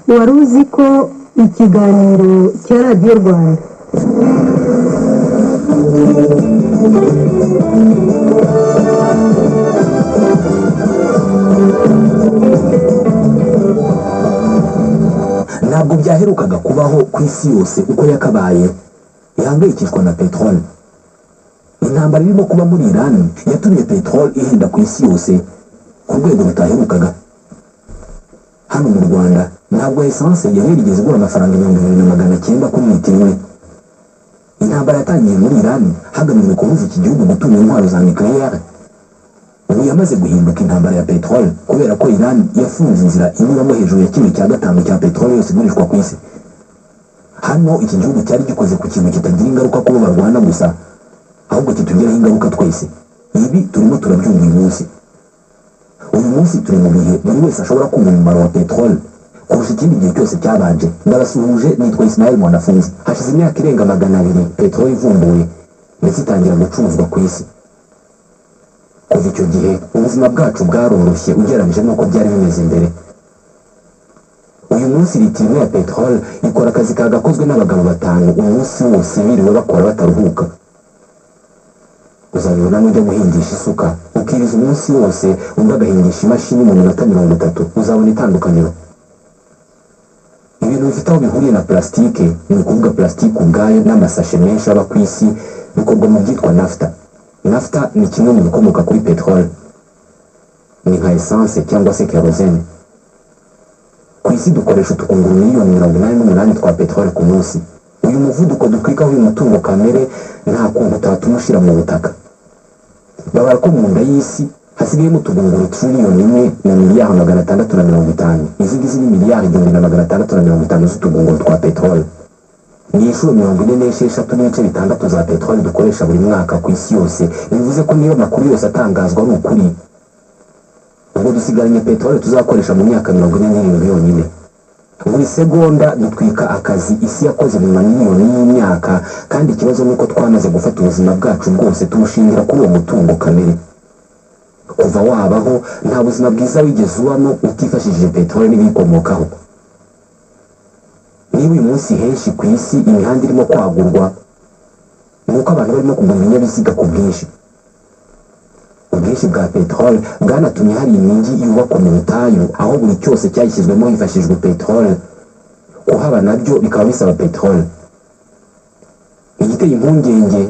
wari uzi ko ikiganiro cya radiyo rwanda ntabwo byaherukaga kubaho ku isi yose uko yakabaye ihangayikishwa na peteroli. Intambara irimo kuba muri Iran yatumye peteroli ihenda ku isi yose ku rwego rutaherukaga. Hano mu Rwanda ntabwo esanse yari yarigeze igura amafaranga 2,900 kuri litiro imwe. Intambara yatangiye muri Iran hagamijwe kubuza iki gihugu gutunga intwaro za nucleaire. Ubu yamaze guhinduka intambara ya peteroli kubera ko Iran yafunze inzira inyuramo hejuru ya 1/5 cya peteroli yose igurishwa ku isi. Hano iki gihugu cyari gikoze ku kintu kitagira ingaruka kubo barwana gusa, ahubwo kitugiraho ingaruka twese. Ibi turimo turabyumva uyu munsi. Uyu munsi turi mu bihe buri wese ashobora kumva umumaro wa peteroli kurusha ikindi gihe cyose cyabanje. Ndabasuhuje, nitwa Ismael Mwanafunzi. Hashize imyaka irenga 200 peteroli ivumbuwe ndetse itangira gucuruzwa ku isi. Kuva icyo gihe ubuzima bwacu bwaroroshye ugereranyije n'uko byari bimeze mbere. Uyu munsi litiro ya peteroli ikora akazi kagakozwe n'abagabo 5 umunsi wose biriwe bakora bataruhuka. Uzabibona n'ujya guhingisha isuka ukiriza umunsi wose undi agahingisha imashini mu minota 30, uzabona itandukaniro. Ibintu bifite aho bihuriye na plastike, ni ukuvuga plastike ubwayo n'amasashe menshi aba ku isi bikorwa mu byitwa nafta. Nafta ni kimwe mu bikomoka kuri peteroli, ni nka essence cyangwa se kerosene. Ku isi dukoresha utukunguru miliyoni 88 twa peteroli ku munsi. Uyu muvuduko dutwikaho uyu mutungo kamere nta kuntu utatuma ushira mu butaka. Babara ko mu nda y'isi hasigayemo utugunguru triliyoni 1,650,000. Izi ngizi ni miliyari 1,650 z'utugunguru twa peteroli. Ni inshuro 46.6 za peteroli dukoresha buri mwaka ku isi yose. Bivuze ko niyo makuru yose atangazwa ari ukuri, ubwo dusigaranye peteroli tuzakoresha mu myaka 47 yonyine. Buri segonda dutwika akazi isi yakoze mu mamiliyoni y'imyaka, kandi ikibazo nuko twamaze gufata ubuzima bwacu bwose tumushingira kuri uwo mutungo kamere. Kuva wabaho nta buzima bwiza wigeze ubamo utifashishije peteroli n'ibikomokaho. Niba uyu munsi henshi ku isi imihanda irimo kwagurwa, nuko abantu barimo kugura ibinyabiziga ku bwinshi. Ubwinshi bwa peteroli bwanatumye hari imijyi yubakwa mu butayu aho buri cyose cyashyizwemo hifashishijwe peteroli. Kuhaba nabyo bikaba bisaba peteroli. Igiteye impungenge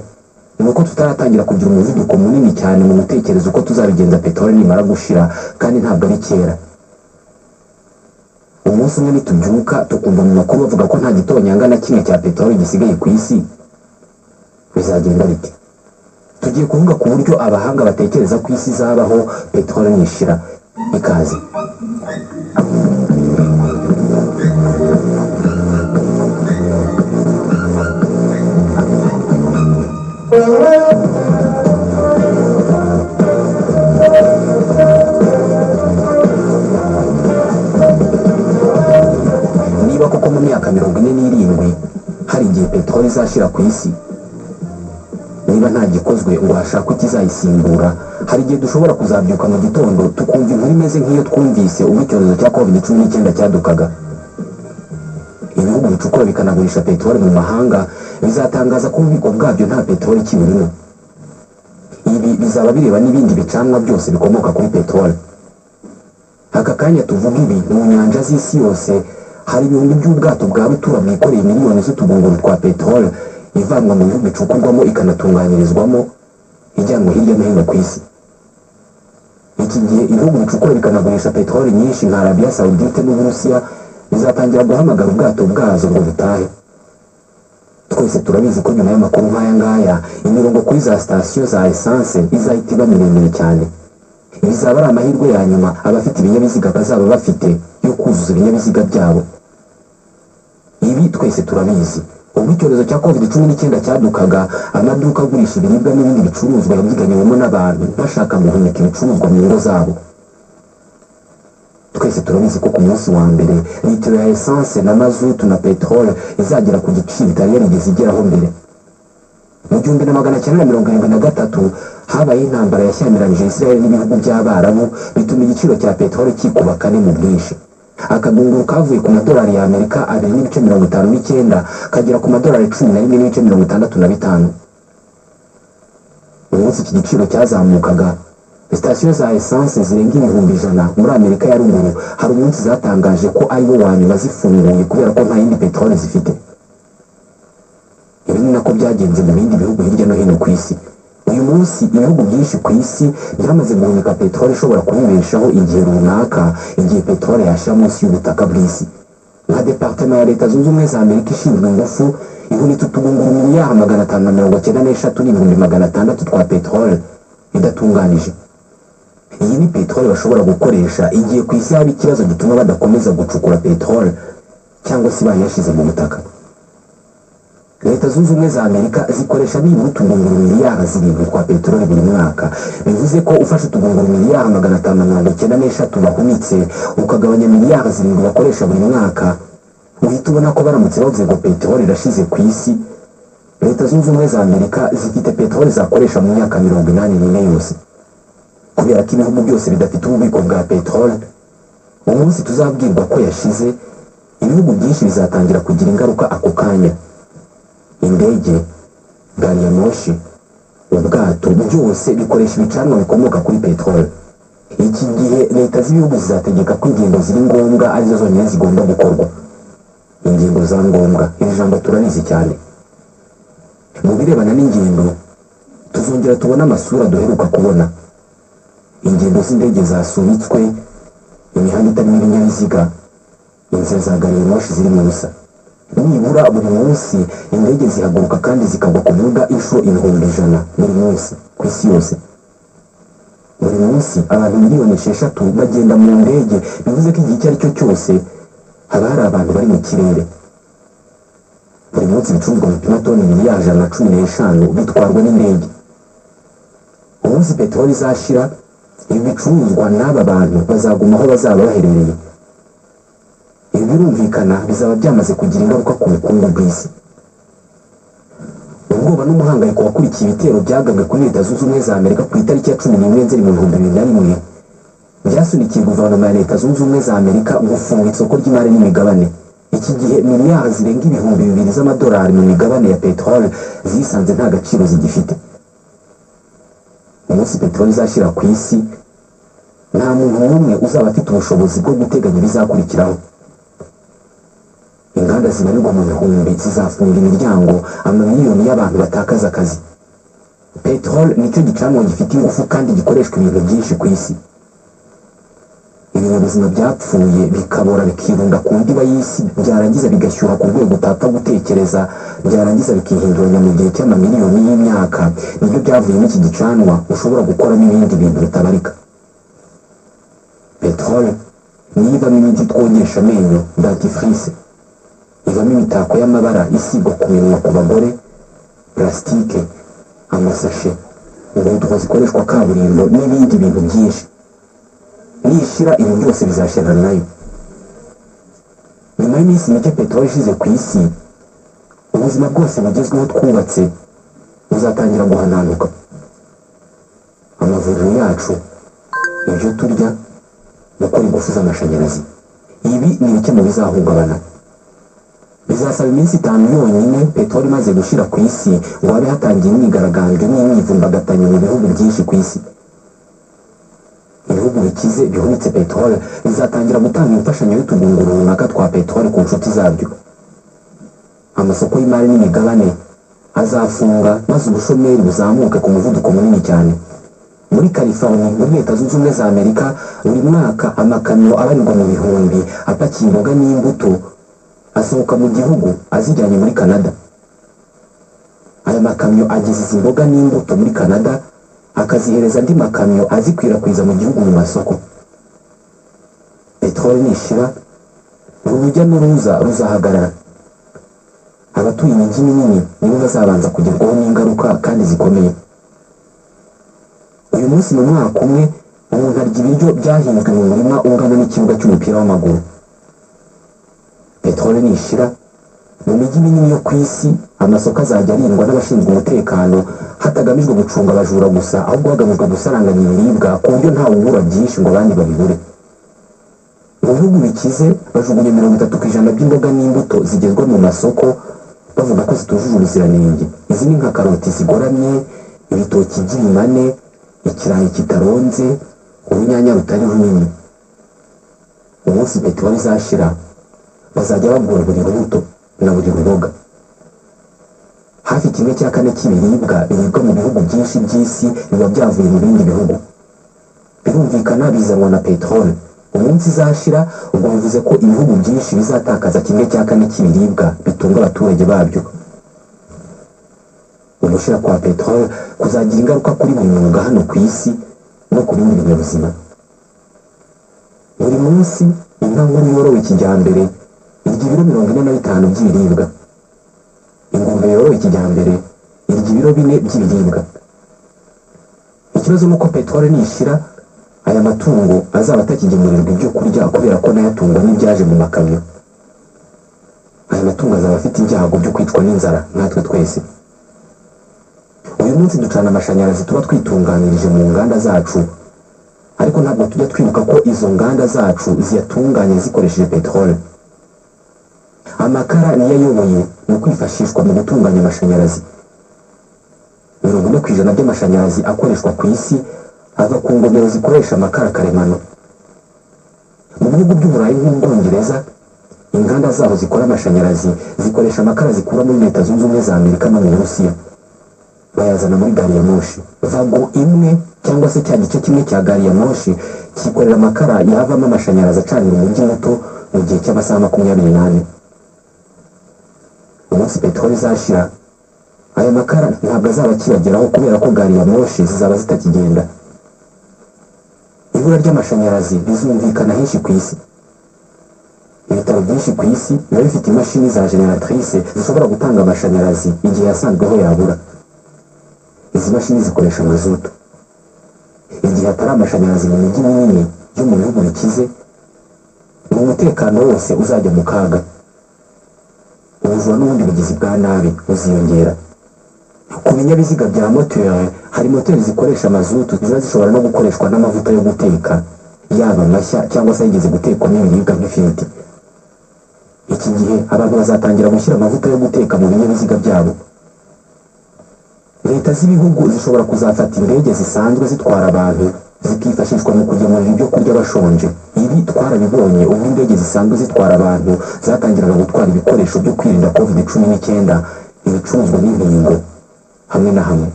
ni uko tutaratangira kugira umuvuduko munini cyane mu gutekereza uko tuzabigenza peteroli nimara gushira, kandi ntabwo ari kera. Umunsi umwe nitubyuka tukumva mu makuru bavuga ko nta gitonyanga na kimwe cya peteroli gisigaye ku isi, bizagenda bite? Tugiye kuvuga ku buryo abahanga batekereza ko isi izabaho peteroli nishira. Ikaze. Niba koko mu myaka 47 hari igihe peteroli izashira ku isi, niba nta gikozwe ngo hashakwe ikizayisimbura, hari igihe dushobora kuzabyuka mu gitondo tukumva inkuru imeze nk'iyo twumvise ubwo icyorezo cya COVID-19 cyadukaga. Ibihugu bicukura bikanagurisha peteroli mu mahanga bizatangaza ko ububiko bwabyo nta peteroli kiburimo. Ibi bizaba bireba n'ibindi bicanwa byose bikomoka kuri peteroli. Aka kanya tuvuga ibi, mu nyanja z'isi yose hari ibihumbi by'ubwato bwa rutura bwikoreye miliyoni z'utugunguru twa peteroli ivanwa mu bihugu bicukurwamo ikanatunganyirizwamo ijyanwa hirya no hino ku isi. Iki gihe ibihugu bicukura bikanagurisha peteroli nyinshi nka Arabia Saudite n'Uburusiya bizatangira guhamagara ubwato bwazo ngo butahe. Twese turabizi ko nyuma y'amakuru nk'aya ngaya imirongo kuri za sitasiyo za esanse izahita iba miremire cyane. Bizaba ari amahirwe ya nyuma abafite ibinyabiziga bazaba bafite yo kuzuza ibinyabiziga byabo. Ibi twese turabizi. Ubwo icyorezo cya COVID-19 cyadukaga, amaduka agurisha ibiribwa n'ibindi bicuruzwa yabyiganyiwemo n'abantu bashaka guhunika ibicuruzwa mu ngo zabo. Twese turabizi ko ku munsi wa mbere litiro ya essence na mazutu na peteroli izagera ku giciro itari yarigeze igeraho mbere. Mu 1973 habaye intambara yashyamiranyije Israel n'ibihugu by'Abarabu bituma igiciro cya peteroli kikuba 4 mu bwinshi. akagunguru kavuye ku madolari ya Amerika 2.59 kagera ku madolari 11.65. Umunsi iki giciro cyazamukaga, sitasiyo za essence zirenga 100,000 muri Amerika ya ruguru hari umunsi zatangaje ko ari bo wanyuma zifunguye kubera ko nta yindi peteroli zifite. Ibi ni nako byagenze mu bindi bihugu hirya no hino ku isi. Uyu munsi ibihugu byinshi ku isi byamaze guhunika peteroli ishobora kubibeshaho igihe runaka, igihe peteroli yashira munsi y'ubutaka bw'isi. Nka Departement ya Leta Zunze Ubumwe za Amerika ishinzwe ingufu ihunitse utugunguru miliyari 596,600 twa peteroli idatunganije. Iyi ni peteroli bashobora gukoresha igihe ku isi haba ikibazo gituma badakomeza gucukura peteroli cyangwa se bayashize mu butaka. Leta Zunze Ubumwe za Amerika zikoresha nibura utugunguru miliyari 7 twa peteroli buri mwaka. Bivuze ko ufashe utugunguru miliyari 596 bahunitse ukagabanya miliyari 7 bakoresha buri mwaka, uhita ubona ko baramutse bavuze ngo peteroli irashize ku isi, Leta Zunze Ubumwe za Amerika zifite peteroli zakoresha mu myaka 84 yose. Kubera ko ibihugu byose bidafite ububiko bwa peteroli, umunsi tuzabwirwa ko yashize, ibihugu byinshi bizatangira kugira ingaruka ako kanya. Indege, gari ya moshi, ubwato byose bikoresha ibicanwa bikomoka kuri peteroli. Iki gihe leta z'ibihugu zizategeka ko ingendo ziri ngombwa arizo zonyine zigomba gukorwa. Ingendo za ngombwa, iri jambo turarizi cyane. Mu birebana n'ingendo, tuzongera tubona amasura duheruka kubona. Ingendo z'indege zasubitswe, imihanda itarimo ibinyabiziga, inzira za gari ya moshi ziri mu busa. Nibura buri munsi indege zihaguruka kandi zikagwa ku bibuga inshuro 100,000 buri munsi ku isi yose. Buri munsi abantu miliyoni 6 bagenda mu ndege, bivuze ko igihe icyo ari cyo cyose haba hari abantu bari mu kirere. Buri munsi ibicuruzwa bipima toni miliyari 115 bitwarwa n'indege. Umunsi peteroli izashira, ibi bicuruzwa n'aba bantu bazaguma aho bazaba baherereye. Ibi birumvikana bizaba byamaze kugira ingaruka ku bukungu bw'isi. Ubwoba n'umuhangayiko wakurikiye ibitero byagabwe kuri Leta Zunze Ubumwe za Amerika ku itariki ya 11 Nzeri 2021 byasunikiye guverinoma ya Leta Zunze Ubumwe za Amerika gufunga isoko ry'imari n'imigabane. Iki gihe miliyari zirenga 2,000 z'amadolari mu migabane ya peteroli zisanze nta gaciro zigifite. Umunsi peteroli izashyira ku isi, nta muntu n'umwe uzaba afite ubushobozi bwo guteganya ibizakurikiraho. Inganda zibarirwa mu bihumbi zizafunga imiryango, amamiliyoni y'abantu batakaza akazi. Peteroli nicyo gicanwa gifite ingufu kandi gikoreshwa ibintu byinshi ku isi. Ibinyabuzima byapfuye bikabora bikirunda ku ndiba y'isi, byarangiza bigashyuha ku rwego utapfa gutekereza, byarangiza bikihinduranya mu gihe cy'amamiliyoni y'imyaka. Nibyo byavuyemo iki gicanwa ushobora gukoramo ibindi bintu bitabarika. Peteroli niyo ivamo imiti twogesha amenyo, dentifrice, ivamo imitako y'amabara isigwa ku minwa ku bagore, plastique, amasashe, inkweto zikoreshwa kaburimbo n'ibindi bintu byinshi. Nishira ibi byose bizashira nayo. Nyuma y'iminsi mike peteroli ishize ku isi, ubuzima bwose bugezweho twubatse buzatangira guhananuka. Amavuriro yacu, ibyo turya, gukora ingufu z'amashanyarazi, ibi ni bike mu bizahungabana. Bizasaba iminsi 5 yonyine peteroli imaze gushira ku isi ngo habe hatangiye imyigaragambyo n'imyivumbagatanyo mu bihugu byinshi ku isi. Ibihugu bikize bihunitse peteroli bizatangira gutanga imfashanyo y'utugunguru runaka twa peteroli ku nshuti zabyo. Amasoko y'imari n'imigabane azafunga maze ubushomeri buzamuke ku muvuduko munini cyane. Muri California, muri Leta Zunze Ubumwe za Amerika, buri mwaka amakamyo abarirwa mu bihumbi apakiye imboga n'imbuto asohoka mu gihugu azijyanye muri Canada. Aya makamyo ageza izi mboga n'imbuto muri Canada, akazihereza andi makamyo azikwirakwiza mu gihugu mu masoko. Peteroli nishira, urujya n'uruza ruzahagarara. Abatuye imijyi minini nibo bazabanza kugerwaho n'ingaruka kandi zikomeye. Uyu munsi mu mwaka umwe, umuntu arya ibiryo byahinzwe mu murima ungana n'ikibuga cy'umupira w'amaguru. Peteroli nishira, mu mijyi minini yo ku isi, amasoko azajya arindwa n'abashinzwe umutekano hatagamijwe gucunga abajura gusa, ahubwo hagamijwe gusaranganya ibiribwa ku buryo ntawe ubura byinshi ngo abandi babibure. mu bihugu bikize bajugunya 30% by'imboga n'imbuto zigezwa mu masoko bavuga ko zitujuje ubuziranenge. Izi ni nka karoti zigoramye, ibitoki by'imane, ikirayi kitaronze, urunyanya rutari runini. Umunsi peteroli izashira bazajya bagura buri rubuto na buri ruboga. Hafi 1/4 cy'ibiribwa biribwa mu bihugu byinshi by'isi biba byavuye mu bindi bihugu. Birumvikana bizanwa na peteroli. Umunsi izashira ubwo bivuze ko ibihugu byinshi bizatakaza 1/4 cy'ibiribwa bitunga abaturage babyo. Ugushira kwa peteroli kuzagira ingaruka kuri buri mwuga hano ku isi no ku bindi binyabuzima. Buri munsi inka nkuru yorowe kijyambere irya ibiro 45 by'ibiribwa. Ingurube yorowe kijyambere irya ibiro 4 by'ibiribwa. Ikibazo nuko peteroli nishira aya matungo azaba atakigemurirwa ibyo kurya kubera ko nayatungwa n'ibyaje mu makamyo. Aya matungo azaba afite ibyago byo kwicwa n'inzara natwe twese. Uyu munsi ducana amashanyarazi tuba twitunganirije mu nganda zacu, ariko ntabwo tujya twibuka ko izo nganda zacu ziyatunganya zikoresheje peteroli. Amakara niyo ayoboye mu kwifashishwa mu gutunganya amashanyarazi. 40% by'amashanyarazi akoreshwa ku isi ava ku ngomero zikoresha amakara karemano. Mu bihugu by'Uburayi nk'Ubwongereza, inganda zaho zikora amashanyarazi zikoresha amakara zikura muri Leta Zunze Ubumwe za Amerika no mu Burusiya. Bayazana muri gari ya moshi. Vago imwe cyangwa se cya gice kimwe cya gari ya moshi kikorera amakara yavamo amashanyarazi acanira umujyi muto mu gihe cy'amasaha 24. Umunsi peteroli izashira aya makara ntabwo azaba akibageraho kubera ko gari ya moshi zizaba zitakigenda. Ibura ry'amashanyarazi rizumvikana henshi ku isi. Ibitaro byinshi ku isi biba bifite imashini za generatrice zishobora gutanga amashanyarazi igihe yasanzweho yabura. Izi mashini zikoresha mazutu. Igihe hatari amashanyarazi mu mijyi minini yo mu bihugu bikize, umutekano wose uzajya mu kaga. Ubujura n'ubundi bugizi bwa nabi buziyongera. Ku binyabiziga bya moteri hari moteri zikoresha mazutu ziba zishobora no gukoreshwa n'amavuta yo guteka, yaba mashya cyangwa se yigeze gutekwamo ibiribwa nk'ifiriti. Iki gihe abantu bazatangira gushyira amavuta yo guteka mu binyabiziga byabo. Leta z'ibihugu zishobora kuzafata indege zisanzwe zitwara abantu zikifashishwa mu kugemurira ibyo kurya bashonje. Ibi twarabibonye ubwo indege zisanzwe zitwara abantu zatangiraga gutwara ibikoresho byo kwirinda COVID-19, ibicuruzwa n'inkingo hamwe na hamwe.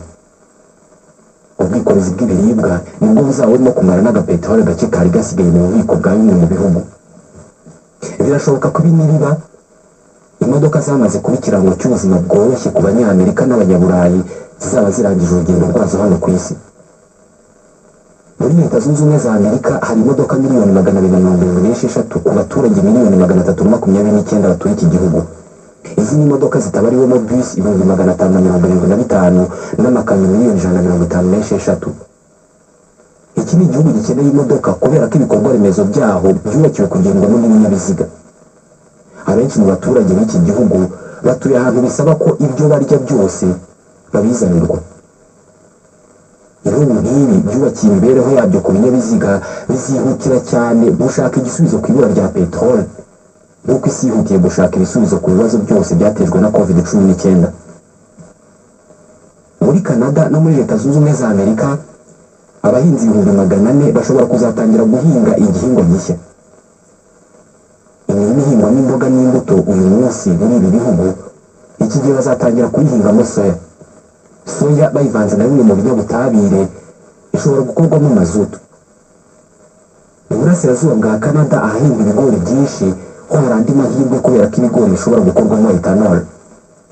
Ubwikorezi bw'ibiribwa nibwo buzaba burimo kumara n'agapeteroli gake kari gasigaye mu bubiko bwa bimwe mu bihugu. Birashoboka ko ibiniriba imodoka zamaze kuba ikirango cy'ubuzima bworoshye ku Banyamerika n'Abanyaburayi zizaba zirangije urugendo rwazo hano ku isi. Muri Leta Zunze Ubumwe za Amerika hari imodoka 276,000 ku baturage 329,000 batuye iki gihugu. Izi ni imodoka zitabariwemo bus 575 n'amakamyo 156,000. Iki ni igihugu gikeneye imodoka kubera ko ibikorwa remezo byaho byubakiwe kugendwamo n'ibinyabiziga. Abenshi mu baturage b'iki gihugu batuye ahantu bisaba ko ibyo barya byose babizanirwa. Ibihugu nk'ibi byubakiye imibereho yabyo ku binyabiziga bizihutira cyane gushaka igisubizo ku ibura rya peteroli, nk'uko isi yihutiye gushaka ibisubizo ku bibazo byose byatejwe na COVID-19. Muri Canada no muri Leta Zunze Ubumwe za Amerika, abahinzi 400 bashobora kuzatangira guhinga igihingwa gishya. Imirima ihingwamo imboga n'imbuto uyu munsi muri ibi bihugu, iki gihe bazatangira kuyihingamo soya. Soya bayivanze na bimwe mu binyabutabire ishobora gukorwamo mazutu. Mu burasirazuba bwa Canada ahahingwa ibigori byinshi ho hari andi mahirwe kubera ko ibigori bishobora gukorwamo etanol.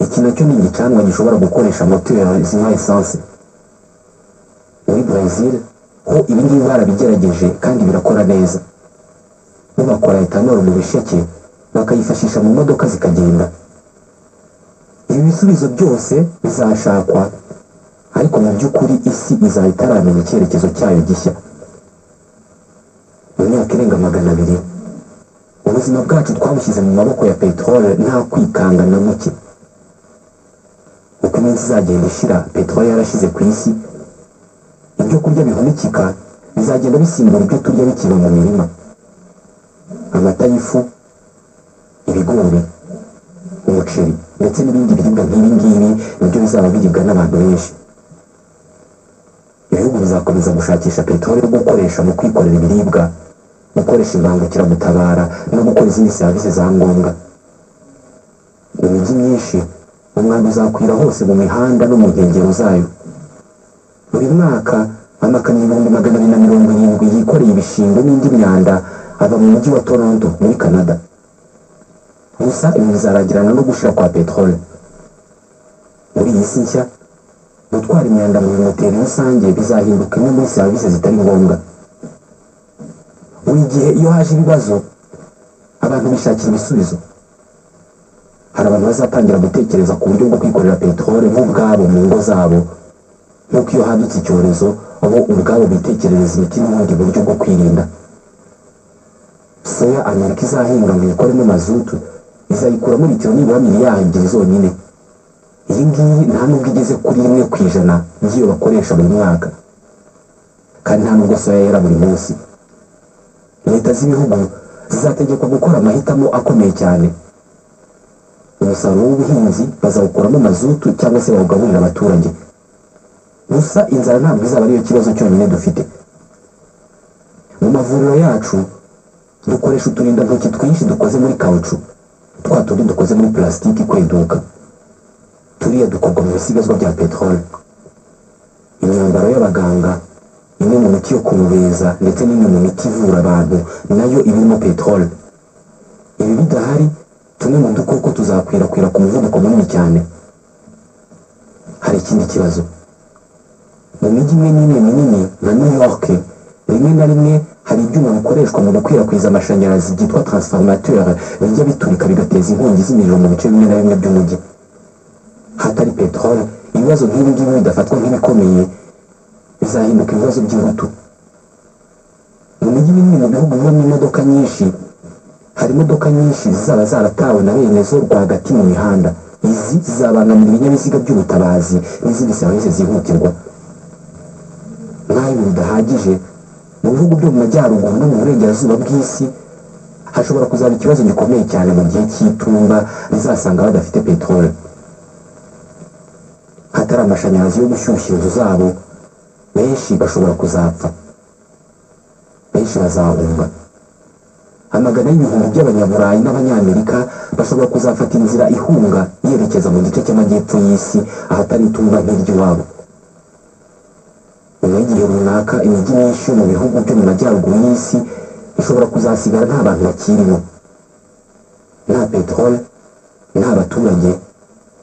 Iki nacyo ni igicanwa gishobora gukoresha moteri zinywa esanse. Muri Brazil ho ibingibi barabigerageje kandi birakora neza. Bo bakora etanol mu bisheke bakayifashisha mu modoka zikagenda. Ibi bisubizo byose bizashakwa, ariko mu by'ukuri isi izahita itaramenya icyerekezo cyayo gishya. Mu myaka irenga 200 ubuzima bwacu twabushyize mu maboko ya peteroli nta kwikanga na muke. Uko iminsi izagenda ishira peteroli yarashize ku isi, ibyo kurya bihunikika bizagenda bisimbura ibyo turya bikiva mu mirima. amata y'ifu, ibigori, umuceri ndetse n'ibindi biribwa nk'ibi ngibi nibyo bizaba biribwa n'abantu benshi. Ibihugu bizakomeza gushakisha peteroli yo gukoresha mu kwikorera ibiribwa, gukoresha imbangukiragutabara no gukora izindi serivisi za ngombwa. Mu mijyi myinshi umwanda uzakwira hose mu mihanda no mu nkengero zayo. Buri mwaka amakamyo 270 yikoreye ibishingwe n'indi myanda ava mu mujyi wa Toronto muri Canada. Gusa ibi bizaragirana no gushira kwa peteroli. Muri iyi si nshya gutwara imyanda mu moteri rusange bizahinduka imwe muri serivisi zitari ngombwa. Buri gihe iyo haje ibibazo abantu bishakira ibisubizo. Hari abantu bazatangira gutekereza ku buryo bwo kwikorera peteroli nk'ubwabo mu ngo zabo, nk'uko iyo hadutse icyorezo abo ubwabo bitekerereza imiti n'ubundi buryo bwo kwirinda. Soya Amerika izahinga ngo ikoremo mazutu izayikuramo litiro nibura miliyari 2 zonyine. Iyi ngiyi nta nubwo igeze kuri 1% by'iyo bakoresha buri mwaka, kandi nta nubwo soya yera buri munsi. Leta z'ibihugu zizategekwa gukora amahitamo akomeye cyane. Umusaruro w'ubuhinzi bazawukuramo mazutu cyangwa se bawugaburira abaturage. Gusa inzara ntabwo izaba ariyo kibazo cyonyine dufite. Mu mavuriro yacu dukoresha uturindantoki twinshi dukoze muri kaucu, twa tundi dukoze muri plastique kweduka. Turiya dukorwa mu bisigazwa bya peteroli. Imyambaro y'abaganga, imwe mu miti yo kumubeza ndetse n'imwe mu miti ivura abantu nayo irimo peteroli. Ibi bidahari tumwe mu dukoko tuzakwirakwira ku muvuduko munini cyane. Hari ikindi kibazo. Mu mijyi imwe n'imwe minini nka New York, rimwe na rimwe hari ibyuma bikoreshwa mu gukwirakwiza amashanyarazi byitwa transformateur bijya biturika bigateza inkongi z'imiriro mu bice bimwe na bimwe by'umujyi. Hatari peteroli, ibibazo nk'ibi ngibi bidafatwa nk'ibikomeye bizahinduka ibibazo by'ingutu. Mu mijyi minini mu bihugu bibamo imodoka nyinshi, hari imodoka nyinshi zizaba zaratawe na bene zo rwagati mu mihanda. Izi zizabangamira ibinyabiziga by'ubutabazi n'izindi serivisi zihutirwa. Nk'aho bidahagije, mu bihugu byo mu majyaruguru no mu burengerazuba bw'isi hashobora kuzaba ikibazo gikomeye cyane mu gihe cy'itumba rizasanga badafite peteroli. Hatari amashanyarazi yo gushyushya inzu zabo, benshi bashobora kuzapfa, benshi bazahunga. Amagana y'ibihumbi by'abanyaburayi n'abanyamerika bashobora kuzafata inzira ihunga yerekeza mu gice cy'amajyepfo y'isi ahatari itumba nk'iry'iwabo. Nyuma y'igihe runaka imijyi myinshi yo mu bihugu byo mu majyaruguru y'isi ishobora kuzasigara nta bantu bakirimo, nta peteroli, nta baturage.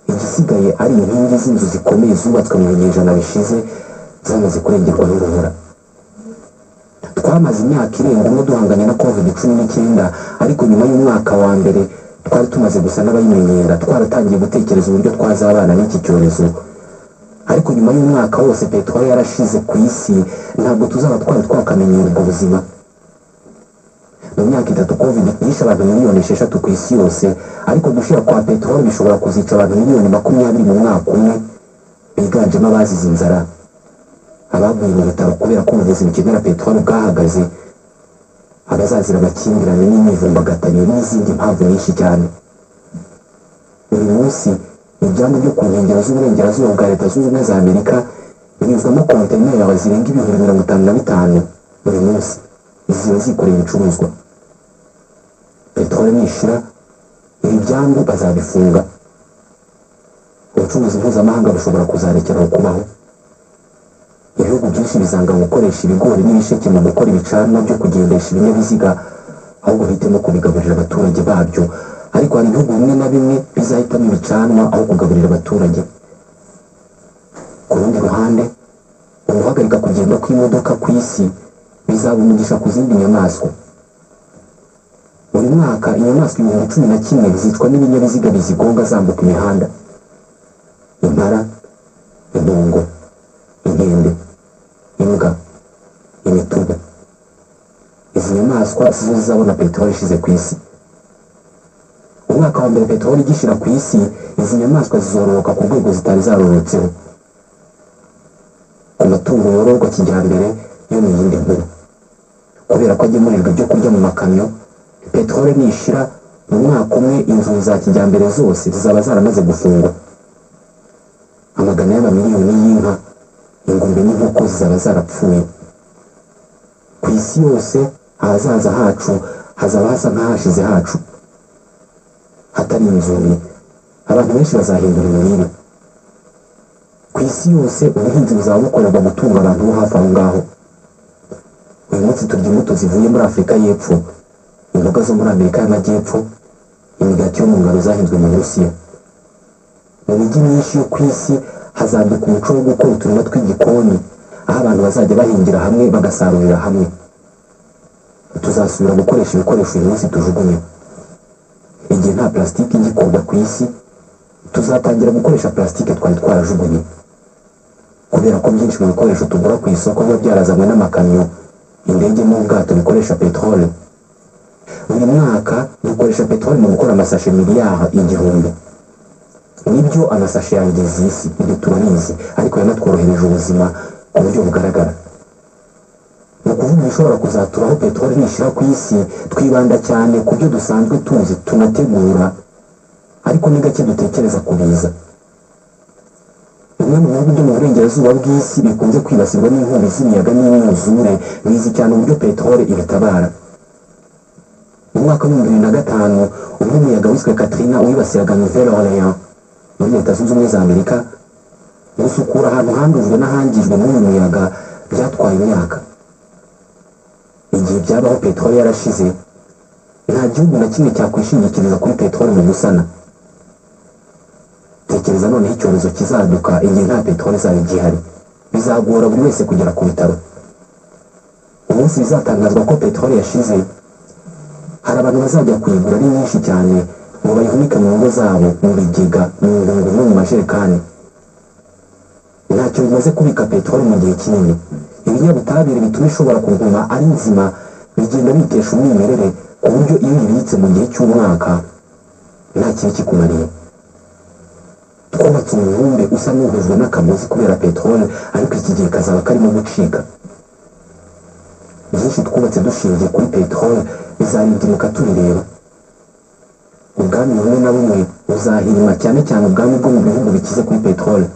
Igisigaye ari inkingi z'inzu zikomeye zubatswe mu binyejana bishize zamaze kurengerwa n'urubura. Twamaze imyaka irenga umwe duhanganye na COVID-19, ariko nyuma y'umwaka wa mbere twari tumaze gusa n'abayimenyera, twaratangiye gutekereza uburyo twazabana n'iki cyorezo. Ariko nyuma y'umwaka wose peteroli yarashize ku isi, ntabwo tuzaba twari twakamenyera ubwo buzima. Mu myaka 3 COVID yishe abantu miliyoni 6 ku isi yose, ariko gushira kwa peteroli bishobora kuzica abantu miliyoni 20 mu mwaka umwe, biganjemo abazize inzara, abaguye mu bitaro kubera ko ubuvuzi bukenera peteroli bwahagaze, abazazira amakimbirane n'imyivumbagatanyo n'izindi mpamvu nyinshi cyane. Uyu munsi ibyambu byo ku nkengero z'uburengerazuba bwa Leta Zunze Ubumwe za Amerika binyuzwamo kontineri zirenga 55,000 buri munsi, ziba zikoreye ibicuruzwa. Peteroli nishira, ibi byambu bazabifunga. Ubucuruzi mpuzamahanga bushobora kuzarekera kubaho. Ibihugu byinshi bizanga gukoresha ibigori n'ibisheke mu gukora ibicanwa byo kugendesha ibinyabiziga, ahubwo bahitemo kubigaburira abaturage babyo. Ariko hari ibihugu bimwe na bimwe bizahitamo ibicanwa aho kugaburira abaturage. Ku rundi ruhande, guhagarika kugenda kw'imodoka ku isi bizaba umugisha ku zindi nyamaswa. Buri mwaka inyamaswa 11,000 zicwa n'ibinyabiziga bizigonga zambuka imihanda. Impara, impongo, inkende, imbwa, imitubu. Izi nyamaswa zizo zizabona peteroli ishize ku isi. Umwaka wa mbere peteroli igishira ku isi, izi nyamaswa zizororoka ku rwego zitari zarorotseho. Ku matungo yororwa kijyambere yo ni yindi nkuru. Kubera ko agemurirwa ibyo kurya mu makamyo, peteroli nishira mu mwaka umwe inzu za kijyambere zose zizaba zaramaze gufungwa, amagana y'amamiliyoni y'inka, ingurube n'inkoko zizaba zarapfuye. Ku isi yose ahazaza hacu hazaba hasa nk'ahashize hacu, hatari inzuri. Abantu benshi bazahindura imirire. Ku isi yose ubuhinzi buzaba bukorerwa gutunga abantu bo hafi aho ngaho. Uyu munsi turya imbuto zivuye muri Afurika y'Epfo, imboga zo muri Amerika y'Amajyepfo, imigati yo mu ngano zahinzwe mu Burusiya. Mu mijyi myinshi yo ku isi hazaduka umuco wo gukora uturima tw'igikoni, aho abantu bazajya bahingira hamwe bagasarurira hamwe. Tuzasubira gukoresha ibikoresho uyu munsi tujugunye. Igihe nta plastique igikorwa ku isi, tuzatangira gukoresha plastique twari twarajugunye, kubera ko byinshi mu bikoresho tugura ku isoko biba byarazanywe n'amakamyo, indege n'ubwato bikoresha peteroli. Buri mwaka dukoresha peteroli mu gukora amasashe miliyari 1,000. Nibyo amasashe yangiza isi, ibyo turabizi, ariko yanatworohereje ubuzima ku buryo bugaragara. Mu kuvuga ibishobora kuzaturaho peteroli nishira ku isi, twibanda cyane ku byo dusanzwe tuzi tunategura, ariko ni gake dutekereza kubiza. Bimwe mu bihugu byo mu burengerazuba bw'isi bikunze kwibasirwa n'inkubi z'imiyaga n'imyuzure, bizi cyane uburyo peteroli ibitabara. Mu mwaka wa 2005 ubwo umuyaga wiswe Katrina wibasiraga Nouvelle-Orléans muri Leta Zunze Ubumwe za Amerika, gusukura ahantu handujwe n'ahangijwe n'uyu muyaga byatwaye imyaka. Igihe byabaho peteroli yarashize, nta gihugu na kimwe cyakwishingikiriza kuri peteroli mu gusana. Tekereza noneho icyorezo kizaduka igihe nta peteroli izaba igihari, bizagora buri wese kugera ku bitaro. Umunsi bizatangazwa ko peteroli yashize, hari abantu bazajya kuyigura ari nyinshi cyane ngo bayihunike mu ngo zabo, mu bigega, mu ngunguru no mu majerekani. Ntacyo bimaze kubika peteroli mu gihe kinini. Ibinyabutabire bituma ishobora kuguma ari nzima bigenda bitesha umwimerere, ku buryo iyo uyibitse mu gihe cy'umwaka nta kibi kikumariye. Twubatse umubumbe usa n'uhujwe n'akagozi kubera peteroli, ariko iki gihe kazaba karimo gucika. Byinshi twubatse dushingiye kuri peteroli bizarindimuka tubireba. Ubwami bumwe na bumwe buzahirima, cyane cyane ubwami bwo mu bihugu bikize kuri peteroli.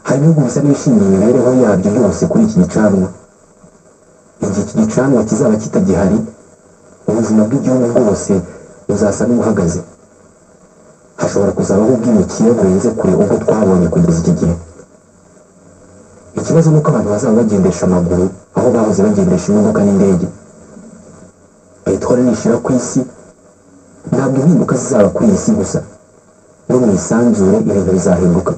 Hari ibihugu bisa n'ibishingiye imibereho yabyo yose kuri iki gicanwa. Igihe iki gicanwa kizaba kitagihari, ubuzima bw'igihugu bwose buzasa n'ubuhagaze. Hashobora kuzabaho ubwimukire burenze kure ubwo twabonye kugeza iki gihe. Ikibazo nuko abantu bazaba bagendesha amaguru aho bahoze bagendesha imodoka n'indege. Peteroli nishira ku isi, ntabwo impinduka zizaba kuri iyi si gusa, no mu isanzure ibintu bizahinduka.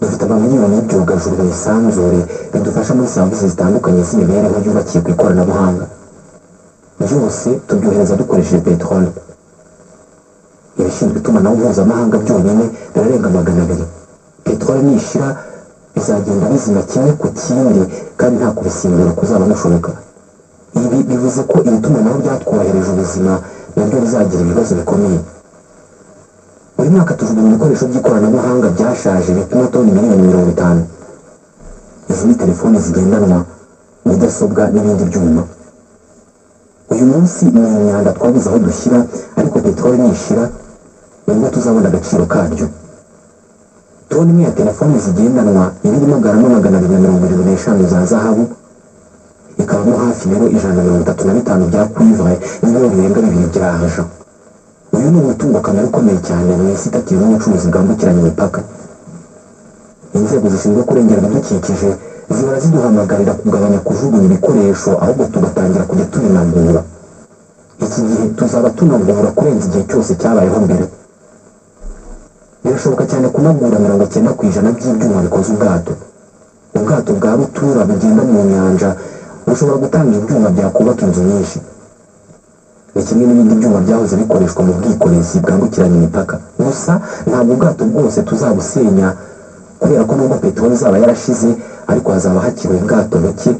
Dufite amamiliyoni y'ibyogajuru mu isanzure bidufasha muri serivisi zitandukanye z'imibereho yubakiye ku ikoranabuhanga. Byose tubyohereza dukoresheje peteroli. Ibishinzwe itumanaho mpuzamahanga byonyine birarenga 200. Peteroli nishira bizagenda bizima kimwe ku kindi, kandi nta kubisimbura kuzaba gushoboka. Ibi bivuze ko iri tumanaho ryatworohereje ubuzima nabyo bizagira ibibazo bikomeye. Buri mwaka tujugunya ibikoresho by'ikoranabuhanga byashaje bipima toni miliyoni 50. Izi ni telefoni zigendanwa, mudasobwa n'ibindi byuma. Uyu munsi ni imyanda twabuze aho dushyira, ariko peteroli nishira nibwo tuzabona agaciro karyo. Toni imwe ya telefoni zigendanwa irimo garama 225 za zahabu, ikabamo hafi ibiro 135 bya cuivre n'ibiro birenga 2 bya argent. Uyu ni umutungo kamere ukomeye cyane mu isi itakiriho ubucuruzi bwambukiranya imipaka. Inzego zishinzwe kurengera ibidukikije zihora ziduhamagarira kugabanya kujugunya ibikoresho, ahubwo tugatangira kujya tubinagura. Iki gihe tuzaba tunagura kurenza igihe cyose cyabayeho mbere. Birashoboka cyane kunagura 90% by'ibyuma bikoze ubwato. Ubwato bwa rutura bugenda mu nyanja bushobora gutanga ibyuma byakubaka inzu nyinshi. Ni kimwe n'ibindi byuma byahoze bikoreshwa mu bwikorezi bwambukiranya imipaka. Gusa ntabwo ubwato bwose tuzabusenya, kubera ko nubwo peteroli izaba yarashize, ariko hazaba hakiri ubwato buke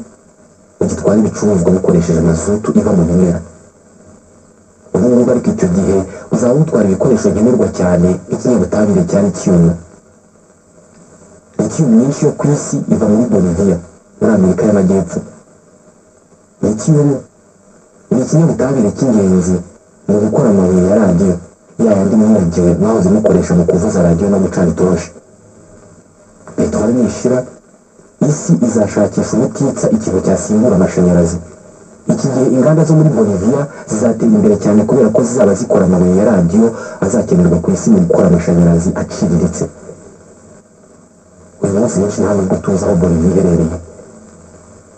bugitwara ibicuruzwa bukoresheje mazutu iva mu bimera. Ubu ngubu ariko icyo gihe uzaba butwara ibikoresho nkenerwa cyane nk'ikinyabutabire cya lithium. Lithium nyinshi yo ku isi iva muri Bolivia, muri Amerika y'Amajyepfo. Lithium ni ikinyabutabire cy'ingenzi mu gukora amabuye ya radiyo ya yandi mwarigiwe mwahoze mukoresha mu kuvuza radiyo no gucana itoroshi. peteroli nishira isi izashakisha ubutitsa ikintu cyasimbura amashanyarazi. Iki gihe inganda zo muri Bolivia zizatera imbere cyane kubera ko zizaba zikora amabuye ya radiyo azakenerwa ku isi mu gukora amashanyarazi aciriritse. uyu munsi benshi nta nubwo tuzi aho Bolivia iherereye.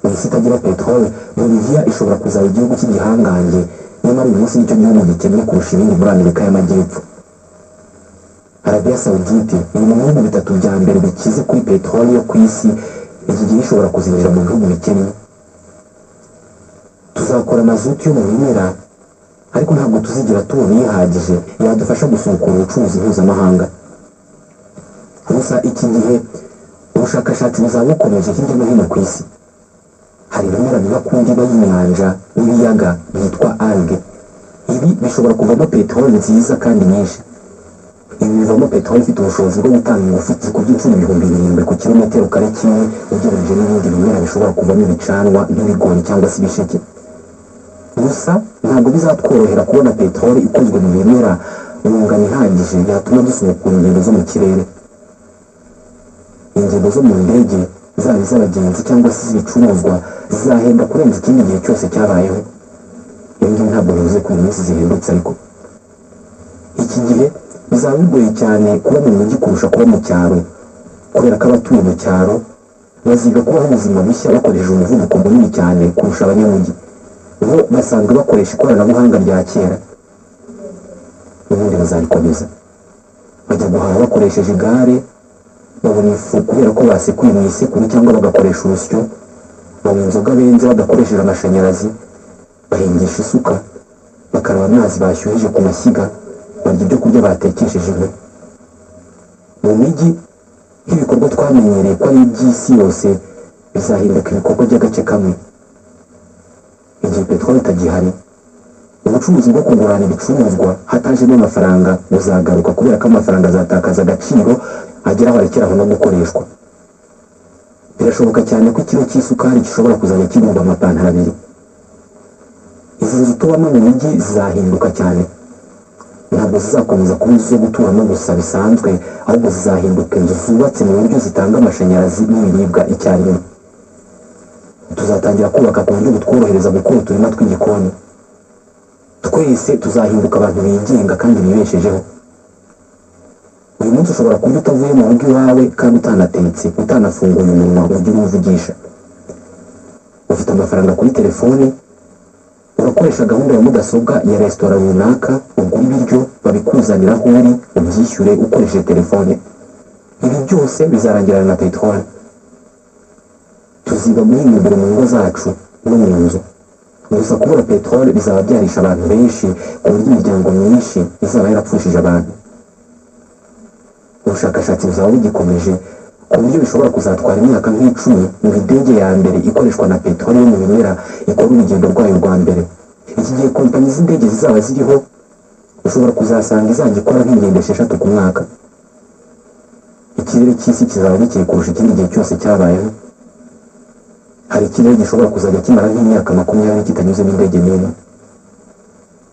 mu isi itagira peteroli, Bolivia ishobora kuzaba igihugu cy'igihangange, nyamara uyu munsi nicyo gihugu gikennye kurusha ibindi muri Amerika y'Amajyepfo. Arabia Saudite iri mu bihugu bitatu bya mbere bikize kuri peteroli yo ku isi. Iki gihe ishobora kuzinjira mu bihugu bikennye. Tuzakora mazutu yo mu bimera, ariko ntabwo tuzigira tubona ihagije yadufasha gusukura ubucuruzi mpuzamahanga. Gusa iki gihe ubushakashatsi buzaba bukomeje hirya no hino ku isi. Hari ibimera biba ku ndiba y'inyanja n'ibiyaga byitwa alge. Ibi bishobora kuvamo peteroli nziza kandi nyinshi. Ibi bivamo peteroli ifite ubushobozi bwo gutanga ingufu zikubye inshuro 7,000 ku kilometero kare kimwe, ugereranyije n'ibindi bimera bishobora kuvamo ibicanwa nk'ibigori cyangwa se ibisheke. Gusa ntabwo bizatworohera kubona peteroli ikozwe mu bimera mu ngano ihagije yatuma dusubukura ingendo zo mu kirere. Ingendo zo mu ndege, zaba iz'abagenzi cyangwa se iz'ibicuruzwa, zizahenda kurenza ikindi gihe cyose cyabayeho. Ibi ngibi ntabwo bivuze ko iminsi zihendutse, ariko iki gihe bizaba bigoye cyane kuba mu mujyi kurusha kuba mu cyaro, kubera ko abatuye mu cyaro baziga kubaho ubuzima bushya bakoresheje umuvuduko munini cyane kurusha abanyamujyi. Bo basanzwe bakoresha ikoranabuhanga rya kera, ubundi bazabikomeza. Bajya guhaha bakoresheje igare, babona ifu kubera ko basekuye mu isekuru cyangwa bagakoresha urusyo, banywa inzoga benze badakoresheje amashanyarazi, bahingisha isuka, bakaraba amazi bashyuhije ku mashyiga, barya ibyo kurya batekesheje inkwi. Mu mijyi nk'ibikorwa twamenyereye ko ari iby'isi yose bizahinduka ibikorwa by'agace kamwe. Igihe peteroli itagihari, ubucuruzi bwo kugurana ibicuruzwa hatajemo amafaranga buzagaruka, kubera ko amafaranga azatakaza agaciro agera aho arekeraho no gukoreshwa. Birashoboka cyane ko ikiro cy'isukari gishobora kuzajya kigurwa amapantaro 2. Izi nzu tubamo mu mijyi zizahinduka cyane. Ntabwo zizakomeza kuba inzu zo guturamo gusa bisanzwe, ahubwo zizahinduka inzu zubatse mu buryo zitanga amashanyarazi n'ibiribwa icyarimwe. Tuzatangira kubaka ku buryo butworohereza gukora uturima tw'igikoni. Twese tuzahinduka abantu bigenga kandi bibeshejeho. Uyu munsi ushobora kurya utavuye mu rugo iwawe kandi utanatetse, utanafunguye umunwa uburyo umuvugisha. Ufite amafaranga kuri telefone, urakoresha gahunda ya mudasobwa ya resitora runaka, ugura ibiryo babikuzanira aho uri, ubyishyure ukoresheje telefone. Ibi byose bizarangirana na peteroli. Tuziba guhinga imbere mu ngo zacu no mu nzu. Gusa kubura peteroli bizaba byarisha abantu benshi, ku buryo imiryango myinshi izaba yarapfushije abantu. Ubushakashatsi buzaba bugikomeje ku buryo bishobora kuzatwara imyaka nk'icumi mu indege ya mbere ikoreshwa na peteroli yo mu bimera ikora urugendo rwayo rwa mbere. Iki gihe kompanyi z'indege zizaba ziriho, ushobora kuzasanga izajya ikora nk'ingendo 6 ku mwaka. Ikirere cy'isi kizaba gikeye kurusha ikindi gihe cyose cyabayeho. Hari ikirere gishobora kuzajya kimara nk'imyaka 20 kitanyuzemo indege n'imwe.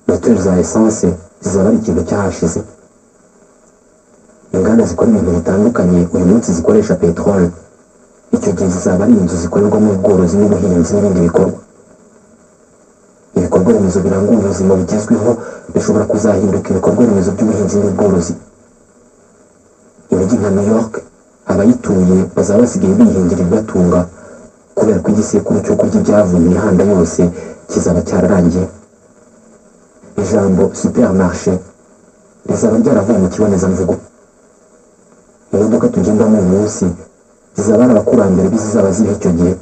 Moteri za esanse zizaba ari ikintu cyahashize. Inganda zikora ibintu bitandukanye uyu munsi zikoresha peteroli. Icyo gihe zizaba ari inzu zikorerwamo ubworozi n'ubuhinzi n'ibindi bikorwa. Ibikorwa remezo biranga ubuzima bugezweho bishobora kuzahinduka ibikorwa remezo by'ubuhinzi n'ubworozi. Imijyi nka New York, abayituye bazaba basigaye bihingira ibibatunga, kubera ko igisekuru cyo kurya ibyavuye imihanda yose kizaba cyararangiye. Ijambo supermarché rizaba ryaravuye mu kibonezamvugo. Imodoka tugendamo uyu munsi zizaba ari abakurambere bizaba ziriho icyo gihe.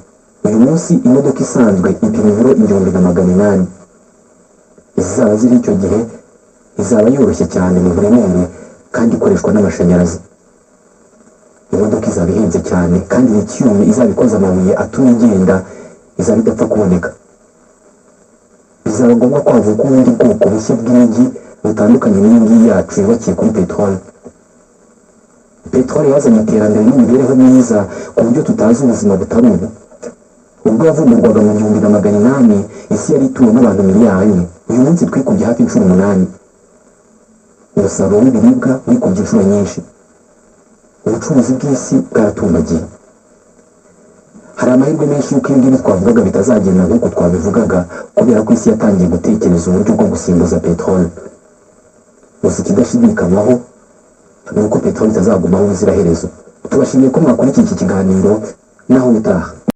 Uyu munsi imodoka isanzwe ipima ibiro 1,800. Izaba ziri icyo gihe izaba yoroshye cyane mu buremere kandi ikoreshwa n'amashanyarazi. Imodoka izaba ihenze cyane kandi lithium izaba ikoze amabuye atuma igenda, izaba idapfa kuboneka. Bizaba ngombwa ko havuka ubundi bwoko bushya bw'imijyi butandukanye n'iyingiyi yacu yubakiye kuri peteroli. Peteroli yazanye iterambere n'imibereho myiza ku buryo tutazi ubuzima butari ubu. ubwo yavumburwaga mu 1800 isi yari ituwe n'abantu miliyari 1. uyu munsi twikubye hafi inshuro 8. umusaruro w'ibiribwa wikubye inshuro nyinshi. ubucuruzi bw'isi bwaratumbagiye. hari amahirwe menshi y'uko ibi twavugaga bitazagenda nk'uko twabivugaga kubera ko isi yatangiye gutekereza uburyo bwo gusimbuza peteroli. gusa ikidashidikanywaho ni uko peteroli itazagumaho ubuziraherezo. tubashimiye ko mwakurikiye iki kiganiro naho ubutaha.